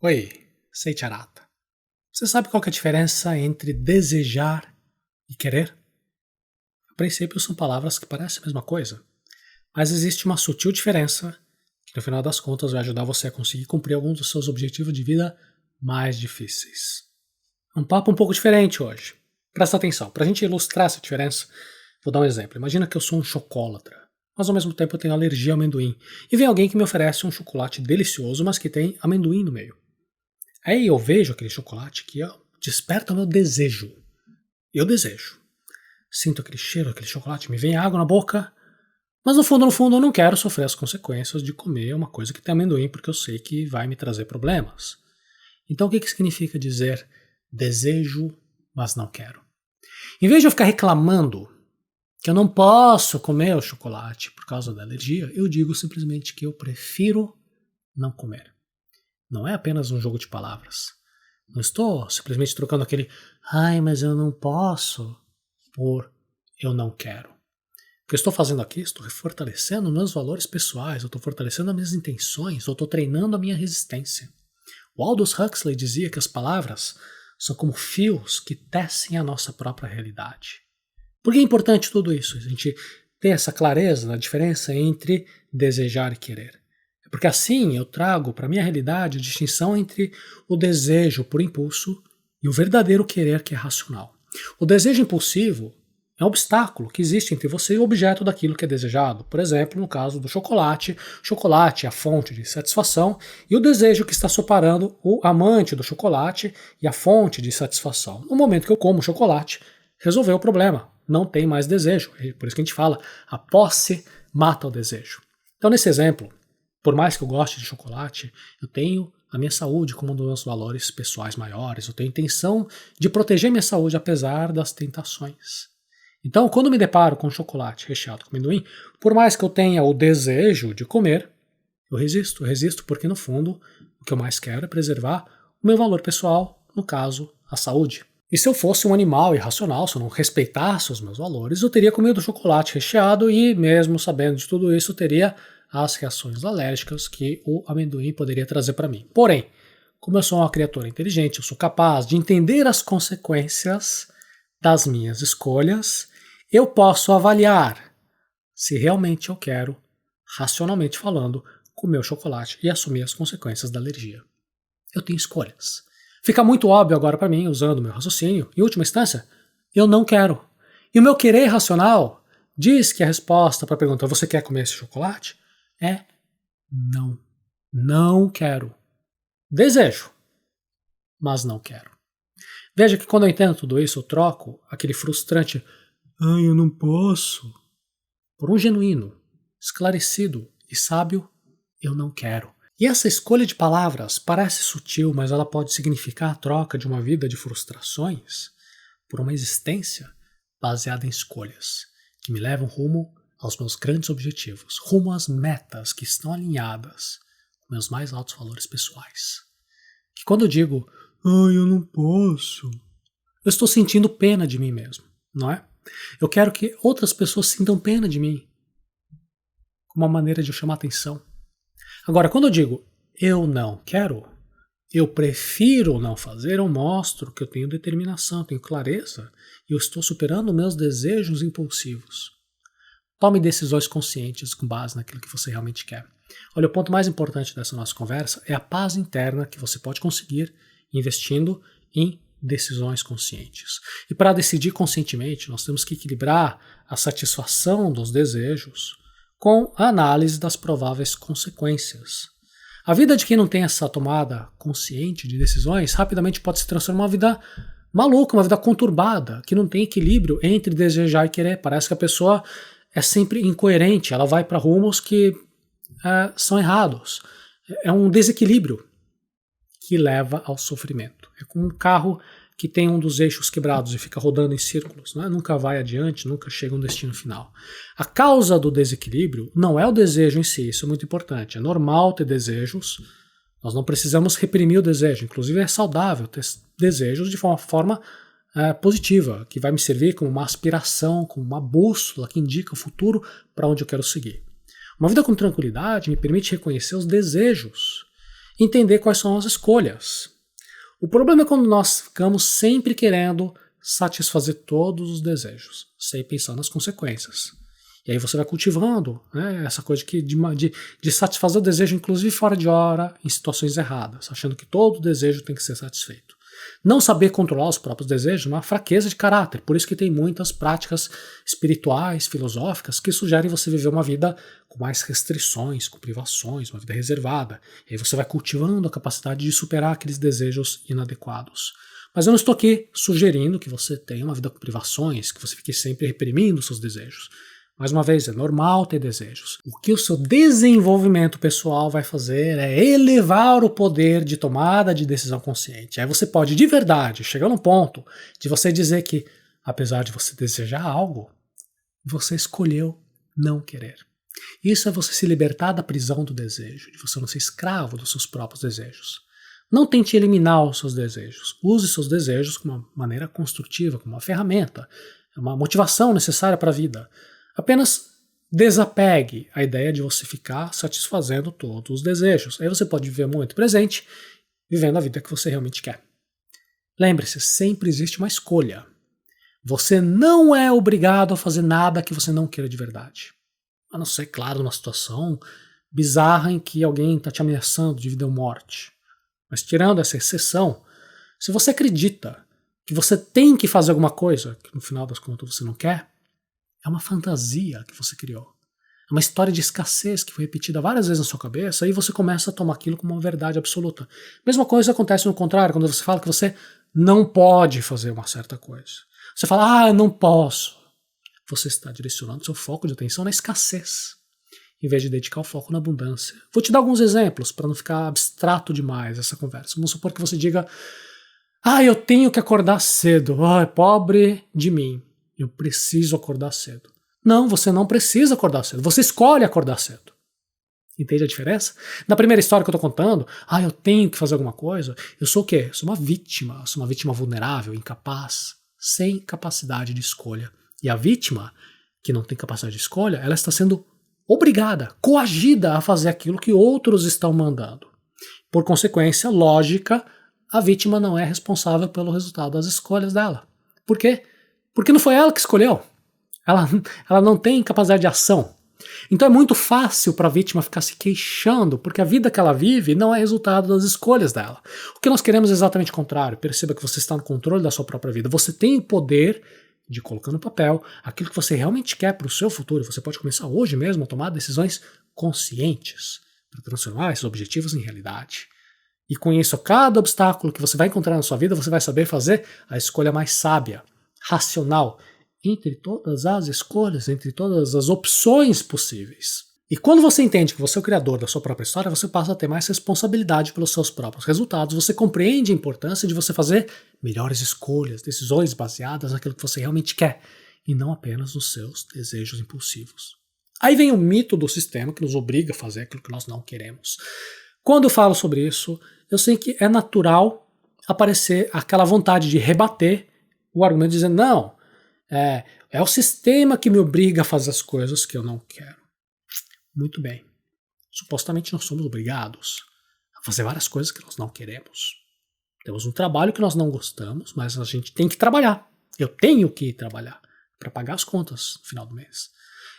Oi, sei Charata. Você sabe qual que é a diferença entre desejar e querer? A princípio são palavras que parecem a mesma coisa, mas existe uma sutil diferença que no final das contas vai ajudar você a conseguir cumprir alguns dos seus objetivos de vida mais difíceis. Um papo um pouco diferente hoje. Presta atenção, para a gente ilustrar essa diferença, vou dar um exemplo. Imagina que eu sou um chocolatra, mas ao mesmo tempo eu tenho alergia ao amendoim. E vem alguém que me oferece um chocolate delicioso, mas que tem amendoim no meio. Aí eu vejo aquele chocolate que desperta o meu desejo. Eu desejo. Sinto aquele cheiro, aquele chocolate, me vem água na boca, mas no fundo eu não quero sofrer as consequências de comer uma coisa que tem amendoim, porque eu sei que vai me trazer problemas. Então o que significa dizer desejo, mas não quero? Em vez de eu ficar reclamando que eu não posso comer o chocolate por causa da alergia, eu digo simplesmente que eu prefiro não comer. Não é apenas um jogo de palavras. Não estou simplesmente trocando aquele ai, mas eu não posso por eu não quero. O que eu estou fazendo aqui, estou fortalecendo meus valores pessoais, eu estou fortalecendo as minhas intenções, eu estou treinando a minha resistência. O Aldous Huxley dizia que as palavras são como fios que tecem a nossa própria realidade. Por que é importante tudo isso? A gente ter essa clareza da diferença entre desejar e querer. Porque assim eu trago para a minha realidade a distinção entre o desejo por impulso e o verdadeiro querer que é racional. O desejo impulsivo é um obstáculo que existe entre você e o objeto daquilo que é desejado. Por exemplo, no caso do chocolate, chocolate é a fonte de satisfação e o desejo que está separando o amante do chocolate e a fonte de satisfação. No momento que eu como chocolate, resolveu o problema, não tem mais desejo. Por isso que a gente fala, a posse mata o desejo. Então nesse exemplo, por mais que eu goste de chocolate, eu tenho a minha saúde como um dos meus valores pessoais maiores. Eu tenho a intenção de proteger minha saúde apesar das tentações. Então, quando me deparo com chocolate recheado com amendoim, por mais que eu tenha o desejo de comer, eu resisto porque no fundo o que eu mais quero é preservar o meu valor pessoal, no caso, a saúde. E se eu fosse um animal irracional, se eu não respeitasse os meus valores, eu teria comido chocolate recheado e, mesmo sabendo de tudo isso, eu teria as reações alérgicas que o amendoim poderia trazer para mim. Porém, como eu sou uma criatura inteligente, eu sou capaz de entender as consequências das minhas escolhas, eu posso avaliar se realmente eu quero, racionalmente falando, comer o chocolate e assumir as consequências da alergia. Eu tenho escolhas. Fica muito óbvio agora para mim, usando o meu raciocínio, em última instância, eu não quero. E o meu querer racional diz que a resposta para a pergunta, você quer comer esse chocolate? É não. Não quero. Desejo, mas não quero. Veja que quando eu entendo tudo isso, eu troco aquele frustrante ai, eu não posso, por um genuíno, esclarecido e sábio eu não quero. E essa escolha de palavras parece sutil, mas ela pode significar a troca de uma vida de frustrações por uma existência baseada em escolhas que me levam rumo aos meus grandes objetivos, rumo às metas que estão alinhadas com meus mais altos valores pessoais. Que quando eu digo, ai, eu não posso, eu estou sentindo pena de mim mesmo, não é? Eu quero que outras pessoas sintam pena de mim, como uma maneira de eu chamar atenção. Agora, quando eu digo, eu não quero, eu prefiro não fazer, eu mostro que eu tenho determinação, tenho clareza, e eu estou superando meus desejos impulsivos. Tome decisões conscientes com base naquilo que você realmente quer. Olha, o ponto mais importante dessa nossa conversa é a paz interna que você pode conseguir investindo em decisões conscientes. E para decidir conscientemente, nós temos que equilibrar a satisfação dos desejos com a análise das prováveis consequências. A vida de quem não tem essa tomada consciente de decisões rapidamente pode se transformar em uma vida maluca, uma vida conturbada, que não tem equilíbrio entre desejar e querer. Parece que a pessoa é sempre incoerente, ela vai para rumos que são errados. É um desequilíbrio que leva ao sofrimento. É como um carro que tem um dos eixos quebrados e fica rodando em círculos, né? Nunca vai adiante, nunca chega a um destino final. A causa do desequilíbrio não é o desejo em si, isso é muito importante. É normal ter desejos, nós não precisamos reprimir o desejo, inclusive é saudável ter desejos de uma forma positiva, que vai me servir como uma aspiração, como uma bússola que indica o futuro para onde eu quero seguir. Uma vida com tranquilidade me permite reconhecer os desejos entender quais são as escolhas. O problema é quando nós ficamos sempre querendo satisfazer todos os desejos, sem pensar nas consequências. E aí você vai cultivando, né, essa coisa de satisfazer o desejo, inclusive fora de hora, em situações erradas, achando que todo desejo tem que ser satisfeito. Não saber controlar os próprios desejos é uma fraqueza de caráter, por isso que tem muitas práticas espirituais, filosóficas, que sugerem você viver uma vida com mais restrições, com privações, uma vida reservada. E aí você vai cultivando a capacidade de superar aqueles desejos inadequados. Mas eu não estou aqui sugerindo que você tenha uma vida com privações, que você fique sempre reprimindo seus desejos. Mais uma vez, é normal ter desejos. O que o seu desenvolvimento pessoal vai fazer é elevar o poder de tomada de decisão consciente. Aí você pode, de verdade, chegar num ponto de você dizer que, apesar de você desejar algo, você escolheu não querer. Isso é você se libertar da prisão do desejo, de você não ser escravo dos seus próprios desejos. Não tente eliminar os seus desejos. Use seus desejos como uma maneira construtiva, como uma ferramenta, uma motivação necessária para a vida. Apenas desapegue a ideia de você ficar satisfazendo todos os desejos. Aí você pode viver o momento presente, vivendo a vida que você realmente quer. Lembre-se, sempre existe uma escolha. Você não é obrigado a fazer nada que você não queira de verdade. A não ser, claro, numa situação bizarra em que alguém está te ameaçando de vida ou morte. Mas tirando essa exceção, se você acredita que você tem que fazer alguma coisa que no final das contas você não quer, é uma fantasia que você criou. É uma história de escassez que foi repetida várias vezes na sua cabeça e você começa a tomar aquilo como uma verdade absoluta. Mesma coisa acontece no contrário, quando você fala que você não pode fazer uma certa coisa. Você fala, eu não posso. Você está direcionando seu foco de atenção na escassez, em vez de dedicar o foco na abundância. Vou te dar alguns exemplos para não ficar abstrato demais essa conversa. Vamos supor que você diga, eu tenho que acordar cedo. Pobre de mim. Eu preciso acordar cedo. Não, você não precisa acordar cedo. Você escolhe acordar cedo. Entende a diferença? Na primeira história que eu estou contando, eu tenho que fazer alguma coisa. Eu sou o quê? Eu sou uma vítima. Eu sou uma vítima vulnerável, incapaz, sem capacidade de escolha. E a vítima, que não tem capacidade de escolha, ela está sendo obrigada, coagida a fazer aquilo que outros estão mandando. Por consequência lógica, a vítima não é responsável pelo resultado das escolhas dela. Por quê? Porque não foi ela que escolheu. Ela não tem capacidade de ação. Então é muito fácil para a vítima ficar se queixando, porque a vida que ela vive não é resultado das escolhas dela. O que nós queremos é exatamente o contrário. Perceba que você está no controle da sua própria vida. Você tem o poder de colocar no papel aquilo que você realmente quer para o seu futuro. Você pode começar hoje mesmo a tomar decisões conscientes para transformar esses objetivos em realidade. E com isso, a cada obstáculo que você vai encontrar na sua vida, você vai saber fazer a escolha mais sábia, racional, entre todas as escolhas, entre todas as opções possíveis. E quando você entende que você é o criador da sua própria história, você passa a ter mais responsabilidade pelos seus próprios resultados, você compreende a importância de você fazer melhores escolhas, decisões baseadas naquilo que você realmente quer, e não apenas nos seus desejos impulsivos. Aí vem o mito do sistema que nos obriga a fazer aquilo que nós não queremos. Quando eu falo sobre isso, eu sei que é natural aparecer aquela vontade de rebater o argumento dizendo, não, é o sistema que me obriga a fazer as coisas que eu não quero. Muito bem. Supostamente nós somos obrigados a fazer várias coisas que nós não queremos. Temos um trabalho que nós não gostamos, mas a gente tem que trabalhar. Eu tenho que trabalhar para pagar as contas no final do mês.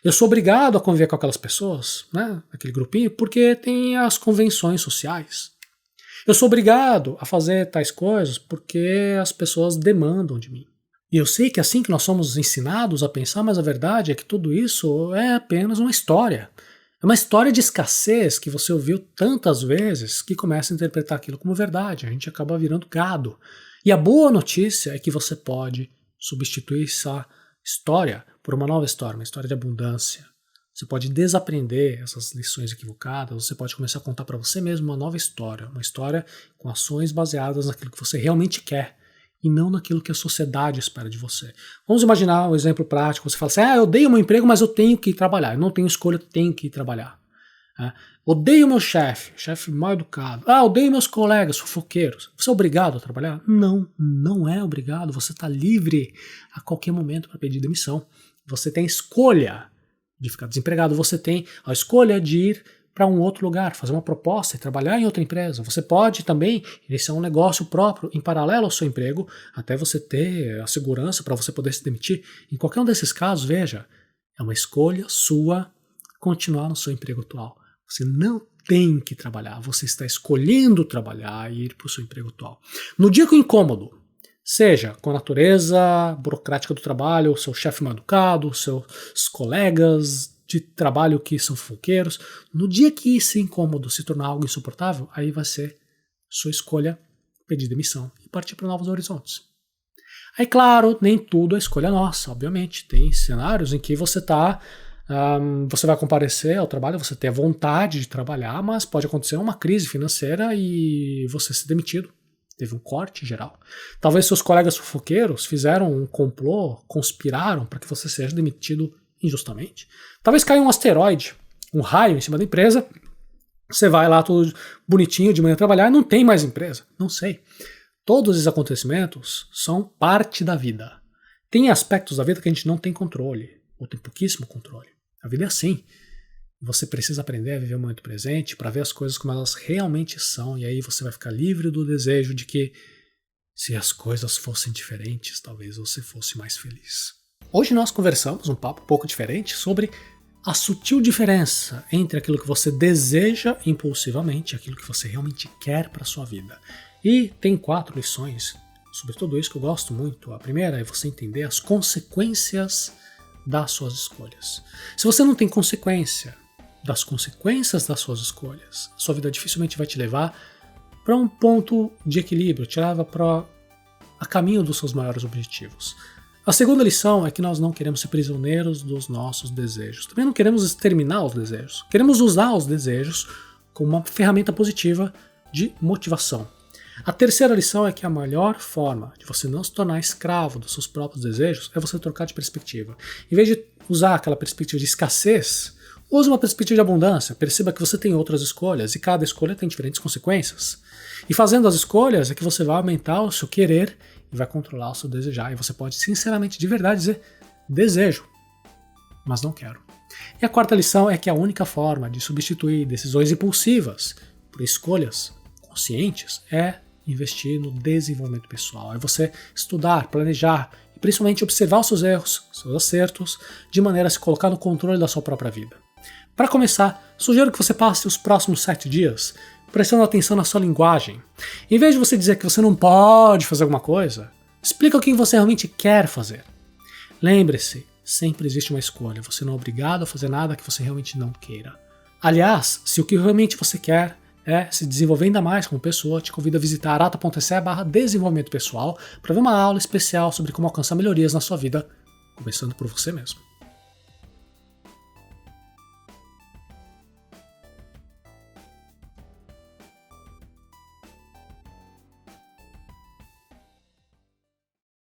Eu sou obrigado a conviver com aquelas pessoas, né, aquele grupinho, porque tem as convenções sociais. Eu sou obrigado a fazer tais coisas porque as pessoas demandam de mim. E eu sei que é assim que nós somos ensinados a pensar, mas a verdade é que tudo isso é apenas uma história. É uma história de escassez que você ouviu tantas vezes que começa a interpretar aquilo como verdade. A gente acaba virando gado. E a boa notícia é que você pode substituir essa história por uma nova história, uma história de abundância. Você pode desaprender essas lições equivocadas, você pode começar a contar para você mesmo uma nova história, uma história com ações baseadas naquilo que você realmente quer e não naquilo que a sociedade espera de você. Vamos imaginar um exemplo prático, você fala assim, eu odeio meu emprego, mas eu tenho que ir trabalhar, eu não tenho escolha, eu tenho que ir trabalhar. Odeio meu chefe mal educado. Odeio meus colegas fofoqueiros. Você é obrigado a trabalhar? Não, não é obrigado, você está livre a qualquer momento para pedir demissão. Você tem escolha de ficar desempregado, você tem a escolha de ir para um outro lugar, fazer uma proposta e trabalhar em outra empresa. Você pode também iniciar um negócio próprio em paralelo ao seu emprego, até você ter a segurança para você poder se demitir. Em qualquer um desses casos, veja, é uma escolha sua continuar no seu emprego atual. Você não tem que trabalhar, você está escolhendo trabalhar e ir para o seu emprego atual. No dia que o incômodo, seja com a natureza burocrática do trabalho, o seu chefe mal educado, seus colegas de trabalho que são fofoqueiros, no dia que esse incômodo se tornar algo insuportável, aí vai ser sua escolha pedir demissão e partir para novos horizontes. Aí, claro, nem tudo é escolha nossa, obviamente. Tem cenários em que você vai comparecer ao trabalho, você tem a vontade de trabalhar, mas pode acontecer uma crise financeira e você ser demitido. Teve um corte geral. Talvez seus colegas fofoqueiros fizeram um complô, conspiraram para que você seja demitido injustamente. Talvez caia um asteroide, um raio em cima da empresa, você vai lá todo bonitinho de manhã trabalhar e não tem mais empresa. Não sei. Todos esses acontecimentos são parte da vida. Tem aspectos da vida que a gente não tem controle, ou tem pouquíssimo controle. A vida é assim. Você precisa aprender a viver o momento presente para ver as coisas como elas realmente são, e aí você vai ficar livre do desejo de que, se as coisas fossem diferentes, talvez você fosse mais feliz. Hoje nós conversamos um papo um pouco diferente sobre a sutil diferença entre aquilo que você deseja impulsivamente e aquilo que você realmente quer para a sua vida. E tem 4 lições sobre tudo isso que eu gosto muito. A primeira é você entender as consequências das suas escolhas. Se você não tem consequência das consequências das suas escolhas, a sua vida dificilmente vai te levar para um ponto de equilíbrio, te leva a caminho dos seus maiores objetivos. A segunda lição é que nós não queremos ser prisioneiros dos nossos desejos. Também não queremos exterminar os desejos. Queremos usar os desejos como uma ferramenta positiva de motivação. A terceira lição é que a melhor forma de você não se tornar escravo dos seus próprios desejos é você trocar de perspectiva. Em vez de usar aquela perspectiva de escassez, use uma perspectiva de abundância. Perceba que você tem outras escolhas e cada escolha tem diferentes consequências. E fazendo as escolhas é que você vai aumentar o seu querer e vai controlar o seu desejar. E você pode sinceramente, de verdade, dizer desejo, mas não quero. E a quarta lição é que a única forma de substituir decisões impulsivas por escolhas conscientes é investir no desenvolvimento pessoal. É você estudar, planejar e principalmente observar os seus erros, seus acertos, de maneira a se colocar no controle da sua própria vida. Para começar, sugiro que você passe os próximos 7 dias prestando atenção na sua linguagem. Em vez de você dizer que você não pode fazer alguma coisa, explica o que você realmente quer fazer. Lembre-se, sempre existe uma escolha. Você não é obrigado a fazer nada que você realmente não queira. Aliás, se o que realmente você quer é se desenvolver ainda mais como pessoa, te convido a visitar arata.se/desenvolvimento pessoal para ver uma aula especial sobre como alcançar melhorias na sua vida, começando por você mesmo.